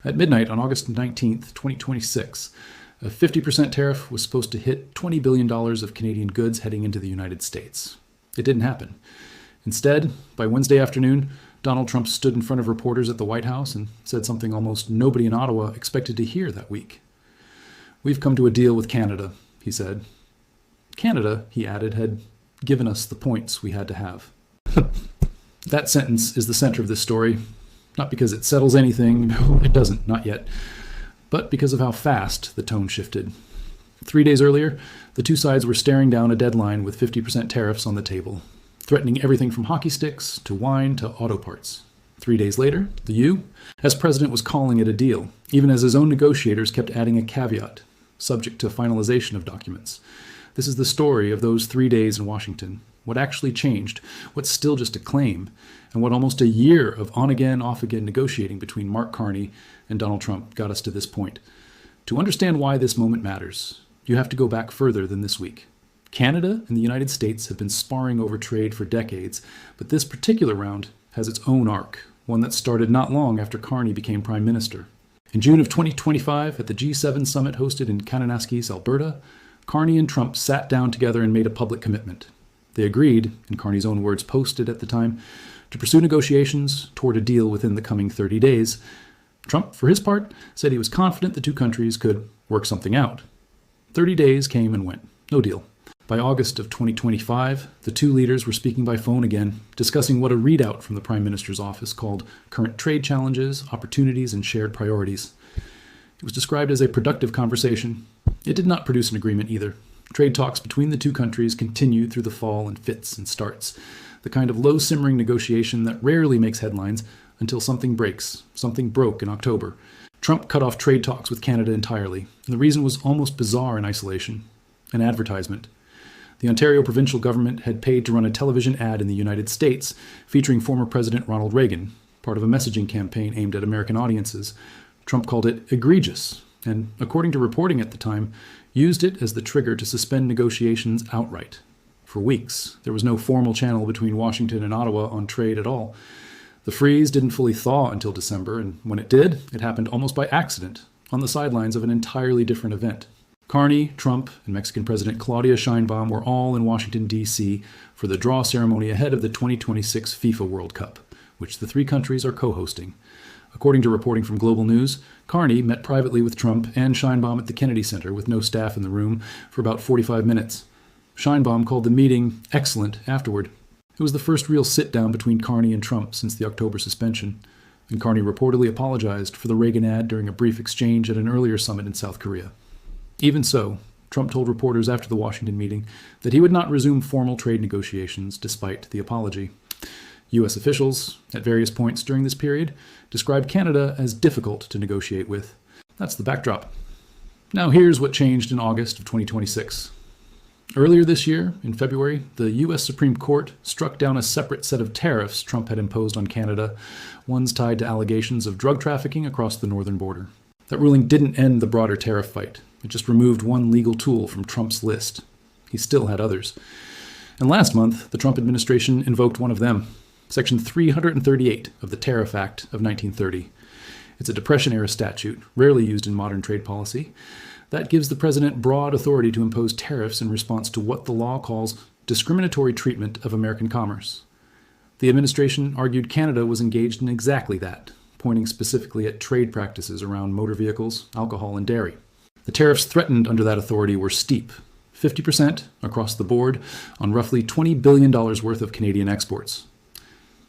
At midnight on August 19th, 2026, a 50% tariff was supposed to hit $20 billion of Canadian goods heading into the United States. It didn't happen. Instead, by Wednesday afternoon, Donald Trump stood in front of reporters at the White House and said something almost nobody in Ottawa expected to hear that week. "We've come to a deal with Canada," he said. Canada, he added, had given us the points we had to have. That sentence is the center of this story, not because it settles anything, no, it doesn't, not yet, but because of how fast the tone shifted. 3 days earlier, the two sides were staring down a deadline with 50% tariffs on the table, threatening everything from hockey sticks to wine to auto parts. 3 days later, the U.S. president was calling it a deal, even as his own negotiators kept adding a caveat, subject to finalization of documents. This is the story of those 3 days in Washington, what actually changed, what's still just a claim, and what almost a year of on-again, off-again negotiating between Mark Carney and Donald Trump got us to this point. To understand why this moment matters, you have to go back further than this week. Canada and the United States have been sparring over trade for decades, but this particular round has its own arc, one that started not long after Carney became Prime Minister. In June of 2025, at the G7 summit hosted in Canada-U.S, Alberta, Carney and Trump sat down together and made a public commitment. They agreed, in Carney's own words posted at the time, to pursue negotiations toward a deal within the coming 30 days. Trump, for his part, said he was confident the two countries could work something out. 30 days came and went. No deal. By August of 2025, the two leaders were speaking by phone again, discussing what a readout from the Prime Minister's office called Current Trade Challenges, Opportunities, and Shared Priorities. It was described as a productive conversation. It did not produce an agreement either. Trade talks between the two countries continued through the fall in fits and starts, the kind of low-simmering negotiation that rarely makes headlines until something breaks. Something broke in October. Trump cut off trade talks with Canada entirely, and the reason was almost bizarre in isolation: an advertisement. The Ontario provincial government had paid to run a television ad in the United States featuring former President Ronald Reagan, part of a messaging campaign aimed at American audiences. Trump called it egregious, and, according to reporting at the time, used it as the trigger to suspend negotiations outright. For weeks, there was no formal channel between Washington and Ottawa on trade at all. The freeze didn't fully thaw until December, and when it did, it happened almost by accident, on the sidelines of an entirely different event. Carney, Trump, and Mexican President Claudia Sheinbaum were all in Washington, D.C. for the draw ceremony ahead of the 2026 FIFA World Cup, which the three countries are co-hosting. According to reporting from Global News, Carney met privately with Trump and Sheinbaum at the Kennedy Center with no staff in the room for about 45 minutes. Sheinbaum called the meeting excellent afterward. It was the first real sit-down between Carney and Trump since the October suspension, and Carney reportedly apologized for the Reagan ad during a brief exchange at an earlier summit in South Korea. Even so, Trump told reporters after the Washington meeting that he would not resume formal trade negotiations despite the apology. U.S. officials, at various points during this period, described Canada as difficult to negotiate with. That's the backdrop. Now here's what changed in August of 2026. Earlier this year, in February, the U.S. Supreme Court struck down a separate set of tariffs Trump had imposed on Canada, ones tied to allegations of drug trafficking across the northern border. That ruling didn't end the broader tariff fight. It just removed one legal tool from Trump's list. He still had others. And last month, the Trump administration invoked one of them, Section 338 of the Tariff Act of 1930. It's a Depression-era statute, rarely used in modern trade policy, that gives the president broad authority to impose tariffs in response to what the law calls discriminatory treatment of American commerce. The administration argued Canada was engaged in exactly that, pointing specifically at trade practices around motor vehicles, alcohol, and dairy. The tariffs threatened under that authority were steep, 50% across the board on roughly $20 billion worth of Canadian exports.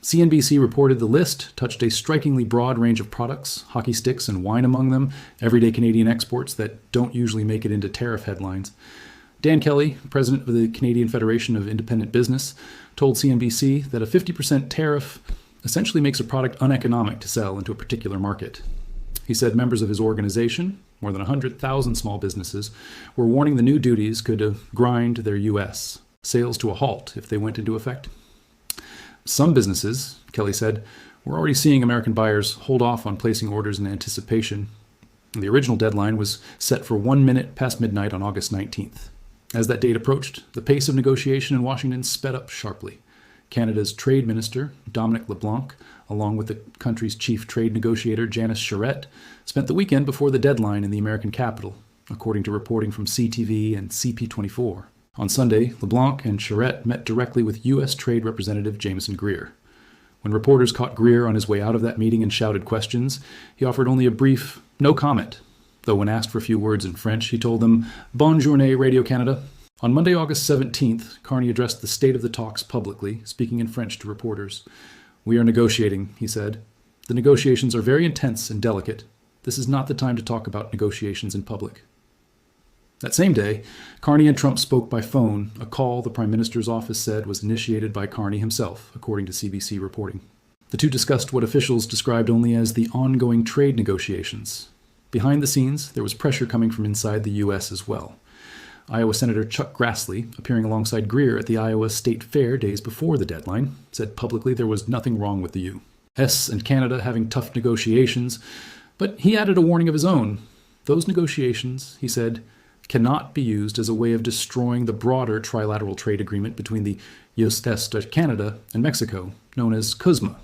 CNBC reported the list touched a strikingly broad range of products, hockey sticks and wine among them, everyday Canadian exports that don't usually make it into tariff headlines. Dan Kelly, president of the Canadian Federation of Independent Business, told CNBC that a 50% tariff essentially makes a product uneconomic to sell into a particular market. He said members of his organization, more than 100,000 small businesses, were warning the new duties could grind their U.S. sales to a halt if they went into effect. Some businesses, Kelly said, were already seeing American buyers hold off on placing orders in anticipation. The original deadline was set for 1 minute past midnight on August 19th. As that date approached, the pace of negotiation in Washington sped up sharply. Canada's Trade Minister, Dominic LeBlanc, along with the country's chief trade negotiator, Janice Charette, spent the weekend before the deadline in the American capital, according to reporting from CTV and CP24. On Sunday, LeBlanc and Charette met directly with U.S. Trade Representative Jameson Greer. When reporters caught Greer on his way out of that meeting and shouted questions, he offered only a brief no comment, though when asked for a few words in French, he told them, "Bonne journée, Radio-Canada." On Monday, August 17th, Carney addressed the state of the talks publicly, speaking in French to reporters. "We are negotiating," he said. "The negotiations are very intense and delicate. This is not the time to talk about negotiations in public." That same day, Carney and Trump spoke by phone, a call the Prime Minister's office said was initiated by Carney himself, according to CBC reporting. The two discussed what officials described only as the ongoing trade negotiations. Behind the scenes, there was pressure coming from inside the U.S. as well. Iowa Senator Chuck Grassley, appearing alongside Greer at the Iowa State Fair days before the deadline, said publicly there was nothing wrong with the U.S. and Canada having tough negotiations, but he added a warning of his own. Those negotiations, he said, cannot be used as a way of destroying the broader trilateral trade agreement between the U.S., Canada, and Mexico, known as CUSMA.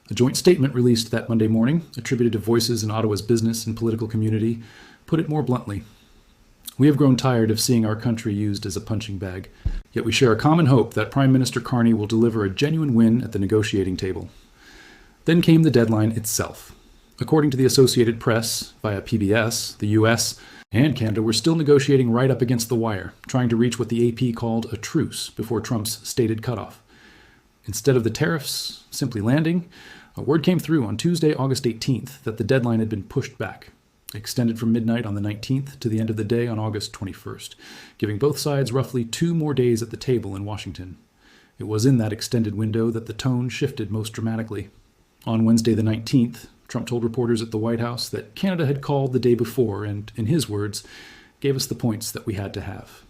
A joint statement released that Monday morning, attributed to voices in Ottawa's business and political community, put it more bluntly. "We have grown tired of seeing our country used as a punching bag, yet we share a common hope that Prime Minister Carney will deliver a genuine win at the negotiating table." Then came the deadline itself. According to the Associated Press, via PBS, the U.S. and Canada were still negotiating right up against the wire, trying to reach what the AP called a truce before Trump's stated cutoff. Instead of the tariffs simply landing, a word came through on Tuesday, August 18th, that the deadline had been pushed back, extended from midnight on the 19th to the end of the day on August 21st, giving both sides roughly 2 more days at the table in Washington. It was in that extended window that the tone shifted most dramatically. On Wednesday the 19th, Trump told reporters at the White House that Canada had called the day before and, in his words, gave us the points that we had to have.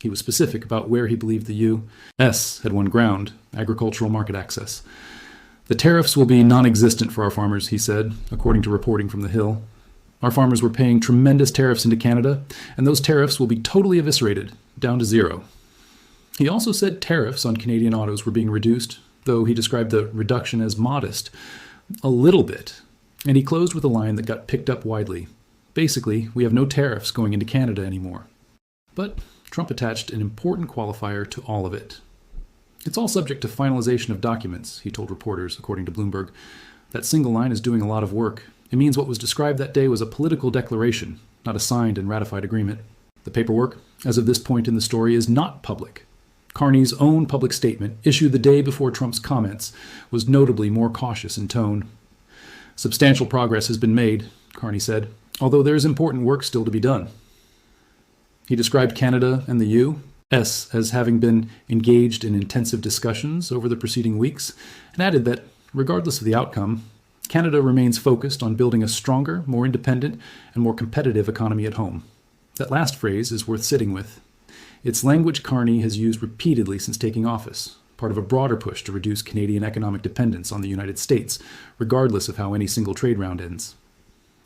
He was specific about where he believed the U.S. had won ground, agricultural market access. "The tariffs will be non-existent for our farmers," he said, according to reporting from the Hill. "Our farmers were paying tremendous tariffs into Canada, and those tariffs will be totally eviscerated, down to zero." He also said tariffs on Canadian autos were being reduced, though he described the reduction as modest, a little bit. And he closed with a line that got picked up widely. Basically, we have no tariffs going into Canada anymore. But Trump attached an important qualifier to all of it. "It's all subject to finalization of documents," he told reporters, according to Bloomberg. "That single line is doing a lot of work. It means what was described that day was a political declaration, not a signed and ratified agreement. The paperwork, as of this point in the story, is not public." Carney's own public statement, issued the day before Trump's comments, was notably more cautious in tone. "Substantial progress has been made," Carney said, "although there is important work still to be done." He described Canada and the U.S. as having been engaged in intensive discussions over the preceding weeks, and added that, regardless of the outcome, Canada remains focused on building a stronger, more independent, and more competitive economy at home. That last phrase is worth sitting with. It's language Carney has used repeatedly since taking office, part of a broader push to reduce Canadian economic dependence on the United States, regardless of how any single trade round ends.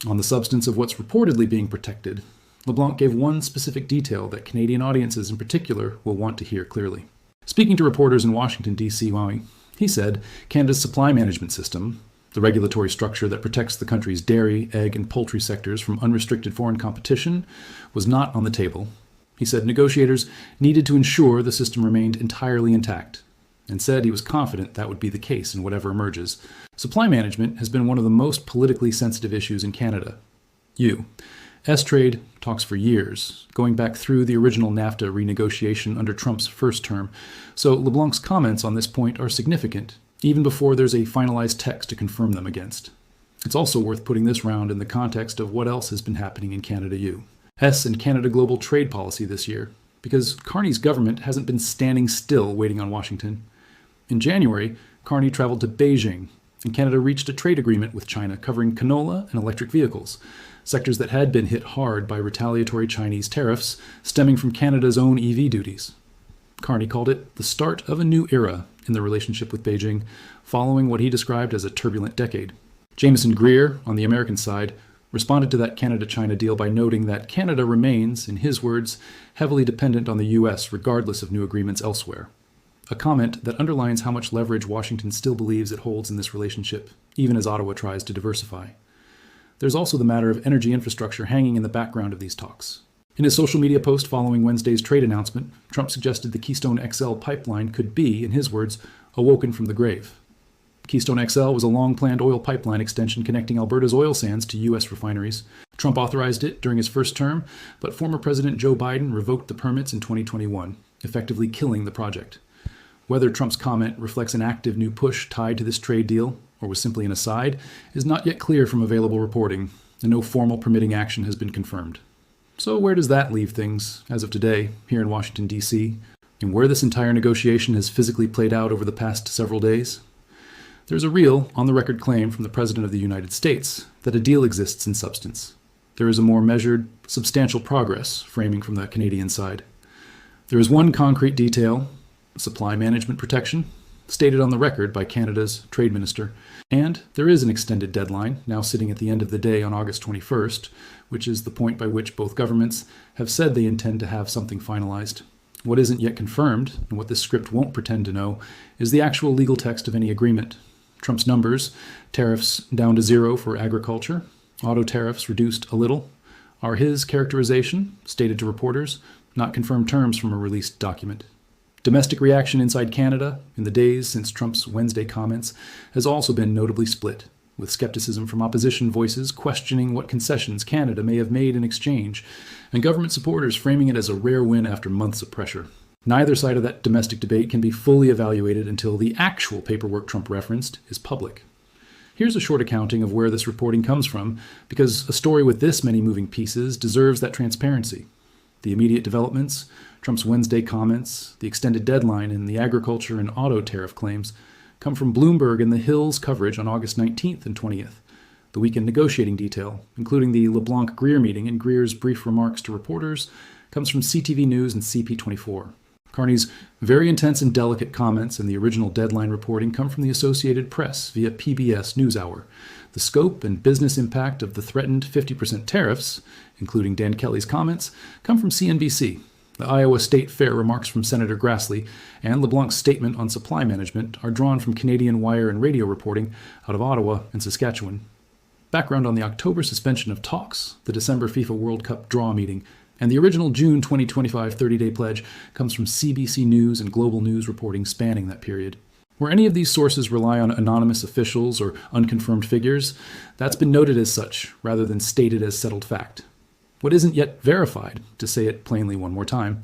On the substance of what's reportedly being protected, LeBlanc gave one specific detail that Canadian audiences in particular will want to hear clearly. Speaking to reporters in Washington, D.C., he said Canada's supply management system, the regulatory structure that protects the country's dairy, egg, and poultry sectors from unrestricted foreign competition, was not on the table. He said negotiators needed to ensure the system remained entirely intact, and said he was confident that would be the case in whatever emerges. Supply management has been one of the most politically sensitive issues in Canada. U.S. trade talks for years, going back through the original NAFTA renegotiation under Trump's first term, so LeBlanc's comments on this point are significant, even before there's a finalized text to confirm them against. It's also worth putting this round in the context of what else has been happening in Canada-U.S. and Canada global trade policy this year, because Carney's government hasn't been standing still waiting on Washington. In January, Carney traveled to Beijing, and Canada reached a trade agreement with China covering canola and electric vehicles, sectors that had been hit hard by retaliatory Chinese tariffs stemming from Canada's own EV duties. Carney called it the start of a new era in the relationship with Beijing, following what he described as a turbulent decade. Jameson Greer, on the American side, responded to that Canada-China deal by noting that Canada remains, in his words, heavily dependent on the U.S. regardless of new agreements elsewhere. a comment that underlines how much leverage Washington still believes it holds in this relationship, even as Ottawa tries to diversify. There's also the matter of energy infrastructure hanging in the background of these talks. In his social media post following Wednesday's trade announcement, Trump suggested the Keystone XL pipeline could be, in his words, awoken from the grave. Keystone XL was a long-planned oil pipeline extension connecting Alberta's oil sands to U.S. refineries. Trump authorized it during his first term, but former President Joe Biden revoked the permits in 2021, effectively killing the project. Whether Trump's comment reflects an active new push tied to this trade deal, or was simply an aside, is not yet clear from available reporting, and no formal permitting action has been confirmed. So where does that leave things, as of today, here in Washington, D.C., and where this entire negotiation has physically played out over the past several days? There's a real, on-the-record claim from the President of the United States that a deal exists in substance. There is a more measured, substantial progress framing from the Canadian side. There is one concrete detail, supply management protection, stated on the record by Canada's trade minister, and there is an extended deadline, now sitting at the end of the day on August 21st, which is the point by which both governments have said they intend to have something finalized. What isn't yet confirmed, and what this script won't pretend to know, is the actual legal text of any agreement. Trump's numbers, tariffs down to 0 for agriculture, auto tariffs reduced a little, are his characterization, stated to reporters, not confirmed terms from a released document. Domestic reaction inside Canada in the days since Trump's Wednesday comments has also been notably split, with skepticism from opposition voices questioning what concessions Canada may have made in exchange, and government supporters framing it as a rare win after months of pressure. Neither side of that domestic debate can be fully evaluated until the actual paperwork Trump referenced is public. Here's a short accounting of where this reporting comes from, because a story with this many moving pieces deserves that transparency. The immediate developments, Trump's Wednesday comments, the extended deadline, and the agriculture and auto tariff claims come from Bloomberg and The Hill's coverage on August 19th and 20th. The weekend negotiating detail, including the LeBlanc-Greer meeting and Greer's brief remarks to reporters, comes from CTV News and CP24. Carney's very intense and delicate comments and the original deadline reporting come from the Associated Press via PBS NewsHour. The scope and business impact of the threatened 50% tariffs, including Dan Kelly's comments, come from CNBC. The Iowa State Fair remarks from Senator Grassley and LeBlanc's statement on supply management are drawn from Canadian wire and radio reporting out of Ottawa and Saskatchewan. Background on the October suspension of talks, the December FIFA World Cup draw meeting, and the original June 2025 30-day pledge comes from CBC News and Global News reporting spanning that period. Where any of these sources rely on anonymous officials or unconfirmed figures, that's been noted as such, rather than stated as settled fact. What isn't yet verified, to say it plainly one more time,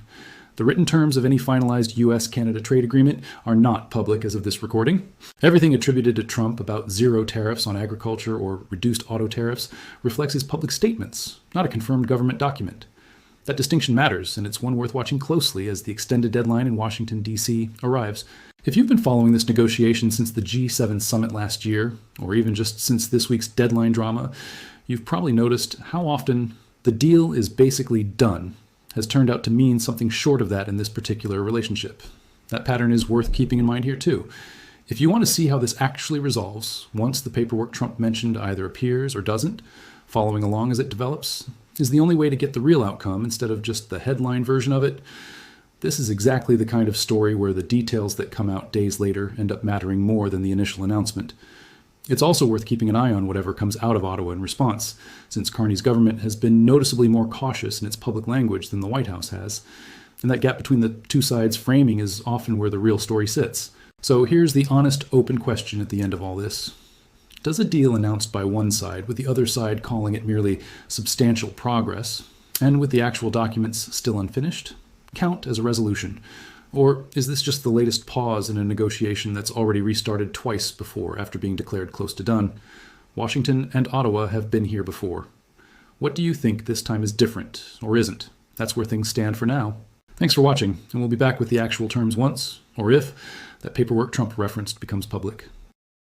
the written terms of any finalized U.S.-Canada trade agreement are not public as of this recording. Everything attributed to Trump about 0 tariffs on agriculture or reduced auto tariffs reflects his public statements, not a confirmed government document. That distinction matters, and it's one worth watching closely as the extended deadline in Washington, D.C. arrives. If you've been following this negotiation since the G7 summit last year, or even just since this week's deadline drama, you've probably noticed how often the deal is basically done has turned out to mean something short of that in this particular relationship. That pattern is worth keeping in mind here too. If you want to see how this actually resolves, once the paperwork Trump mentioned either appears or doesn't, following along as it develops is the only way to get the real outcome instead of just the headline version of it. This is exactly the kind of story where the details that come out days later end up mattering more than the initial announcement. It's also worth keeping an eye on whatever comes out of Ottawa in response, since Carney's government has been noticeably more cautious in its public language than the White House has, and that gap between the two sides' framing is often where the real story sits. So here's the honest, open question at the end of all this. Does a deal announced by one side, with the other side calling it merely substantial progress, and with the actual documents still unfinished, count as a resolution? Or is this just the latest pause in a negotiation that's already restarted twice before after being declared close to done? Washington and Ottawa have been here before. What do you think this time is different, or isn't? That's where things stand for now. Thanks for watching, and we'll be back with the actual terms once, or if, that paperwork Trump referenced becomes public.